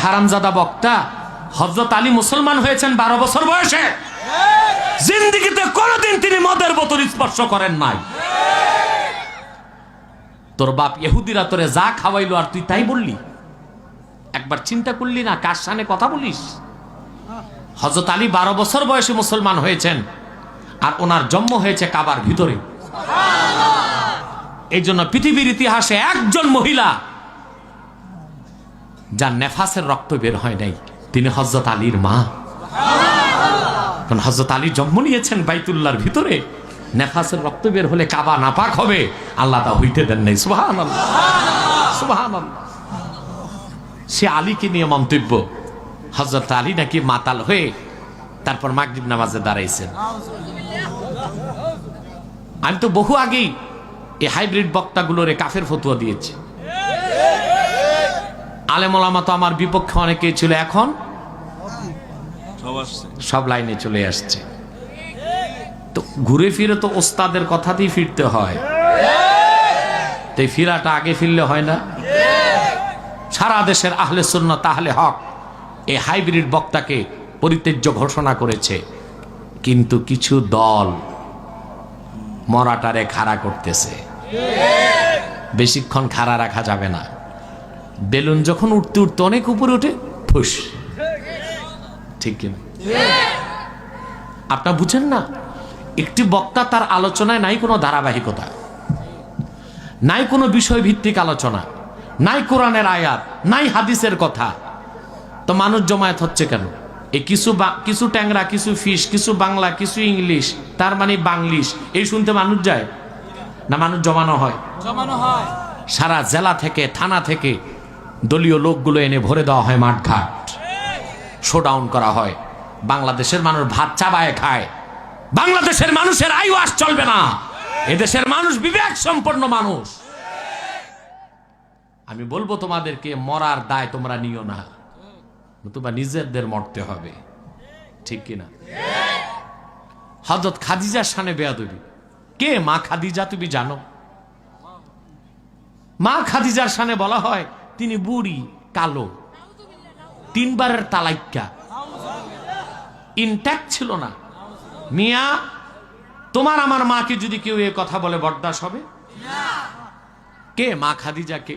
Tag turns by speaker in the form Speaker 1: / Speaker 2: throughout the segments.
Speaker 1: হারামজাদা বক্তা হযরত আলী মুসলমান হয়েছেন 12 বছর বয়সে। জিন্দেগিতে কোনোদিন তিনি মদের বোতল স্পর্শ করেন নাই। তোর বাপ ইহুদিরা তোরে যা খাওয়াইলো আর তুই তাই বললি? একবার চিন্তা করলি না কার সামনে কথা বলিস? হযরত আলী 12 বছর বয়সে মুসলমান হয়েছেন আর ওনার জন্ম হয়েছে কাবার ভিতরে। এই জন্য পৃথিবীর ইতিহাসে একজন মহিলা যার নেফাসের রক্ত বের হয় নাই তিনি হযরত আলীর মা। কারণ হযরত আলী জন্ম নিয়েছেন বাইতুল্লাহর ভিতরে, নেফাসের রক্ত বের হলে কাবা নাপাক হবে, আল্লাহ তা হইতে দেন নাই। সুবহানাল্লাহ, সুবহানাল্লাহ। সে আলীকে নিয়ে মন্তব্য, হযরত আলী নাকি মাতাল হয়ে তারপর মাগরিব নামাজে দাঁড়াইছেন। আমি তো বহু আগেই এই হাইব্রিড বক্তাগুলোরে কাফের ফতোয়া দিয়েছি। আলেম ওলামা তো আমার বিপক্ষে অনেকেই ছিল, এখন সব লাইনে চলে আসছে। তো ঘুরে ফিরে তো ওস্তাদের কথাতেই ফিরতে হয়, তো এই ফিরাটা আগে ফিরলে হয় না? সারা দেশের আহলে সুন্নাত আহলে হক এই হাইব্রিড বক্তাকে পরিত্যাজ্য ঘোষণা করেছে, কিন্তু কিছু দল মরাটারে খাড়া করতেছে। বেশিক্ষণ খাড়া রাখা যাবে না। বেলুন যখন উঠতে উঠতে অনেক উপরে উঠে ফুস, ঠিক কিনা? আপনারা বুঝেন না, একটি বক্তা তার আলোচনায় নাই কোনো ধারাবাহিকতা, নাই কোনো বিষয় ভিত্তিক আলোচনা, নাই কোরআনের আয়াত, নাই হাদিসের কথা, তো মানুষ জমায়েত হচ্ছে কেন? এই কিছু ট্যাংরা, কিছু ফিশ, কিছু বাংলা, কিছু ইংলিশ, তার মানে বাংলিশ, এই শুনতে মানুষ যায় না? মানুষ জমানো হয়। সারা জেলা থেকে থানা থেকে দলীয় লোকগুলো এনে ভরে দেওয়া হয় মাঠঘাট, শোডাউন করা হয়। বাংলাদেশের মানুষ ভাত চাবায় খায়। বাংলাদেশের মানুষের আইওয়াস চলবে না। এদেশের মানুষ বিবেক সম্পন্ন মানুষ। আমি বলবো তোমাদেরকে, মরার দায় তোমরা নিও না, নতুবা নিজেদের মরতে হবে, ঠিক কিনা? হযরত খাদিজার শানে বেয়াদবি। কে মা খাদিজা তুমি জানো? মা খাদিজার শানে বলা হয় তিনি বুড়ি, কালো, 3 বারের তালাক্কা, ইনট্যাক্ট ছিল না। মিয়া, তোমার আমার মাকে যদি কেউ এ কথা বলে বরদাস্ত হবে? কে মা খাদিজা? কে?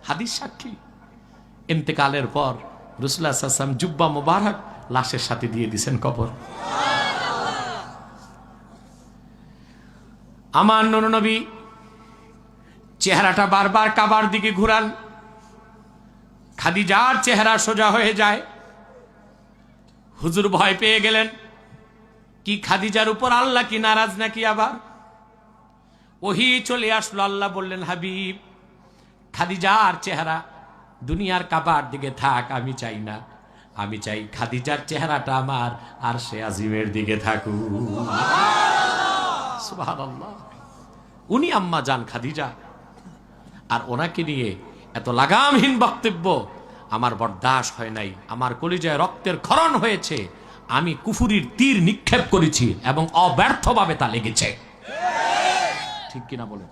Speaker 1: হাদিস সাক্ষী। ইন্তেকালের পর রাসূলুল্লাহ সাল্লাল্লাহু আলাইহি ওয়াসাল্লাম জুব্বা মুবারক লাশের সাথে দিয়ে দিয়েছেন কবর। আমার নবী চেহারাটা বারবার কাবার দিকে ঘুরান, খাদিজার চেহারা সোজা হয়ে যায়। হুজুর ভয় পেয়ে গেলেন, কি খাদিজার উপর আল্লাহ কি নারাজ নাকি? আবার ওহী চলে আসলো, আল্লাহ বললেন, হাবিব, খাদিজার চেহারা দুনিয়ার কাবার দিকে থাক, আমি চাই না। আমি চাই খাদিজার চেহারাটা আমার আরশে আজিমের দিকে থাকুক। সুবহানাল্লাহ। উনি আম্মা জান খাদিজা, আর ওনাকে নিয়ে এত লাগামহীন বক্তব্য আমার বরদাস্ত হয় নাই। আমার কলিজায় রক্তের ক্ষরণ হয়েছে। আমি কুফুরির তীর নিক্ষেপ করেছি এবং অব্যর্থভাবে তা লেগেছে, ঠিক কিনা বলেন?